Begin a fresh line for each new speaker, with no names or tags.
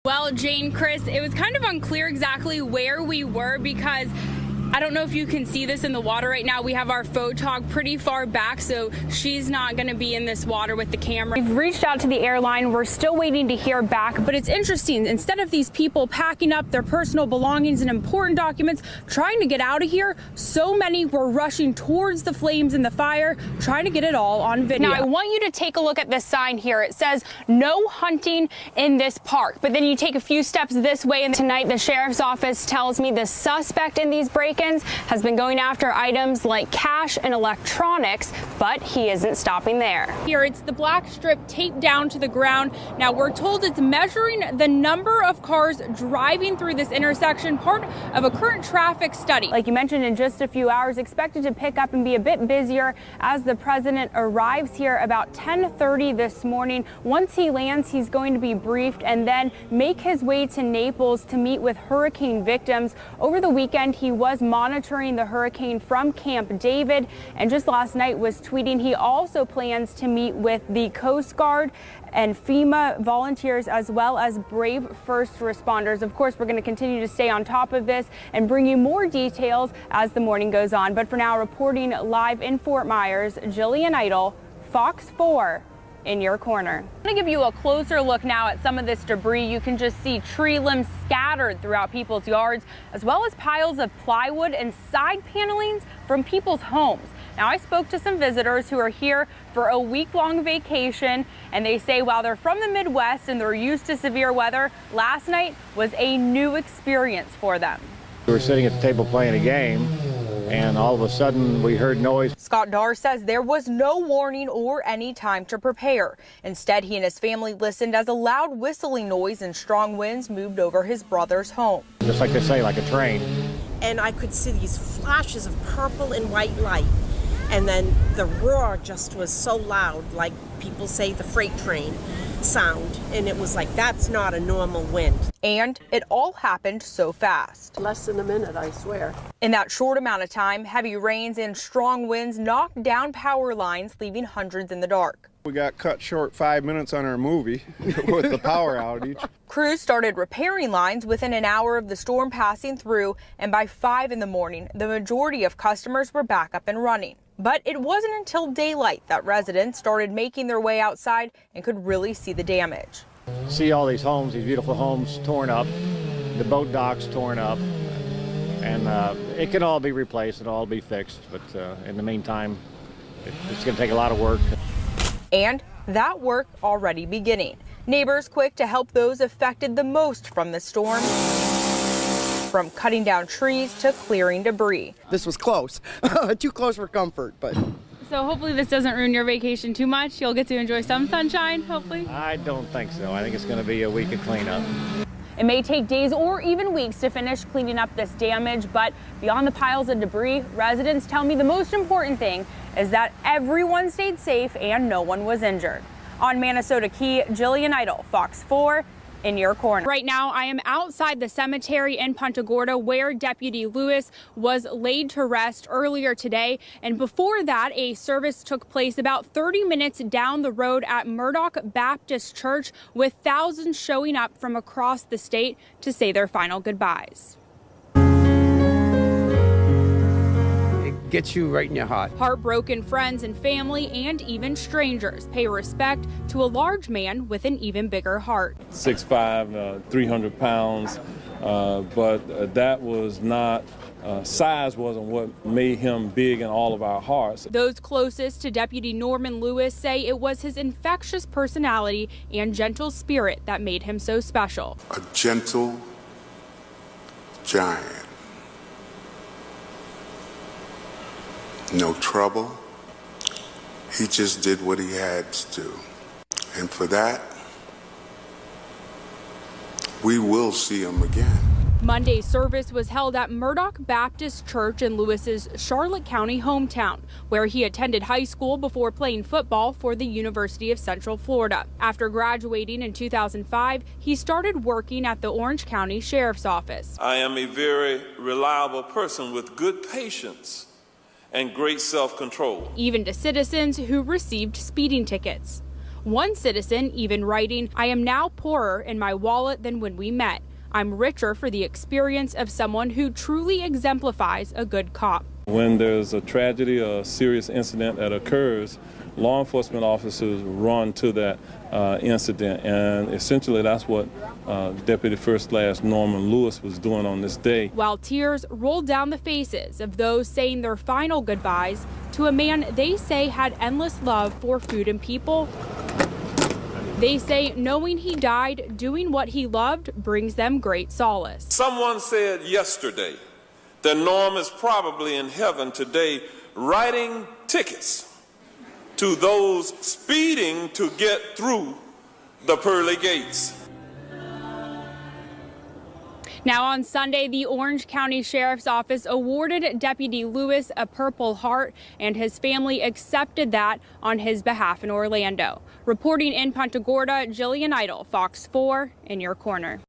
Well, Jane, Chris, it was kind of unclear exactly where we were because I don't know if you can see this in the water right now. We have our photog pretty far back, so she's not going to be in this water with the camera. We've reached out to the airline. We're still waiting to hear back, but it's interesting. Instead of these people packing up their personal belongings and important documents, trying to get out of here, so many were rushing towards the flames and the fire, trying to get it all on video. Now, I want you to take a look at this sign here. It says no hunting in this park, but then you take a few steps this way, and tonight the sheriff's office tells me the suspect in these break-ins has been going after items like cash and electronics, but he isn't stopping there. Here, it's the black strip taped down to the ground. Now, we're told it's measuring the number of cars driving through this intersection, part of a current traffic study. Like you mentioned, in just a few hours, expected to pick up and be a bit busier as the president arrives here about 10:30 this morning. Once he lands, he's going to be briefed and then make his way to Naples to meet with hurricane victims. Over the weekend, he was monitoring the hurricane from Camp David, and just last night was tweeting he also plans to meet with the Coast Guard and FEMA volunteers as well as brave first responders. Of course, we're going to continue to stay on top of this and bring you more details as the morning goes on. But for now, reporting live in Fort Myers, Jillian Idle, Fox 4. In your corner. I'm going to give you a closer look now at some of this debris. You can just see tree limbs scattered throughout people's yards, as well as piles of plywood and side panelings from people's homes. Now, I spoke to some visitors who are here for a week-long vacation, and they say while they're from the Midwest and they're used to severe weather, last night was a new experience for them.
We were sitting at the table playing a game, and all of a sudden we heard noise.
Scott Darr says there was no warning or any time to prepare. Instead, he and his family listened as a loud whistling noise and strong winds moved over his brother's home.
Just like they say, like a train.
And I could see these flashes of purple and white light. And then the roar just was so loud, like people say the freight train sound. And it was like, that's not a normal wind.
And it all happened so fast.
Less than a minute, I swear.
In that short amount of time, heavy rains and strong winds knocked down power lines, leaving hundreds in the dark.
We got cut short 5 minutes on our movie with the power outage.
Crews started repairing lines within an hour of the storm passing through, and by 5 in the morning, the majority of customers were back up and running. But it wasn't until daylight that residents started making their way outside and could really see the damage.
See all these homes, these beautiful homes torn up, the boat docks torn up, and it can all be replaced, it'll all be fixed, but in the meantime, it's going to take a lot of work.
And that work already beginning. Neighbors quick to help those affected the most from the storm, from cutting down trees to clearing debris.
This was close, too close for comfort, but.
So hopefully this doesn't ruin your vacation too much. You'll get to enjoy some sunshine, hopefully.
I don't think so. I think it's going to be a week of cleanup.
It may take days or even weeks to finish cleaning up this damage, but beyond the piles of debris, residents tell me the most important thing is that everyone stayed safe and no one was injured. On Minnesota Key, Jillian Idle, Fox 4. In your corner. Right now, I am outside the cemetery in Punta Gorda where Deputy Lewis was laid to rest earlier today. And before that, a service took place about 30 minutes down the road at Murdoch Baptist Church, with thousands showing up from across the state to say their final goodbyes.
Gets you right in your heart.
Heartbroken friends and family and even strangers pay respect to a large man with an even bigger heart.
6'5", 300 pounds, but that was not, size wasn't what made him big in all of our hearts.
Those closest to Deputy Norman Lewis say it was his infectious personality and gentle spirit that made him so special.
A gentle giant. No trouble. He just did what he had to do. And for that, we will see him again.
Monday's service was held at Murdoch Baptist Church in Lewis's Charlotte County hometown, where he attended high school before playing football for the University of Central Florida. After graduating in 2005, he started working at the Orange County Sheriff's Office.
I am a very reliable person with good patience and great self-control.
Even to citizens who received speeding tickets. One citizen even writing, "I am now poorer in my wallet than when we met. I'm richer for the experience of someone who truly exemplifies a good cop."
When there's a tragedy or a serious incident that occurs, law enforcement officers run to that incident, and essentially that's what Deputy First Class Norman Lewis was doing on this day.
While tears rolled down the faces of those saying their final goodbyes to a man they say had endless love for food and people. They say knowing he died doing what he loved brings them great solace.
Someone said yesterday that Norm is probably in heaven today writing tickets to those speeding to get through the pearly gates.
Now on Sunday, the Orange County Sheriff's Office awarded Deputy Lewis a Purple Heart, and his family accepted that on his behalf in Orlando. Reporting in Punta Gorda, Jillian Idle, Fox 4, in your corner.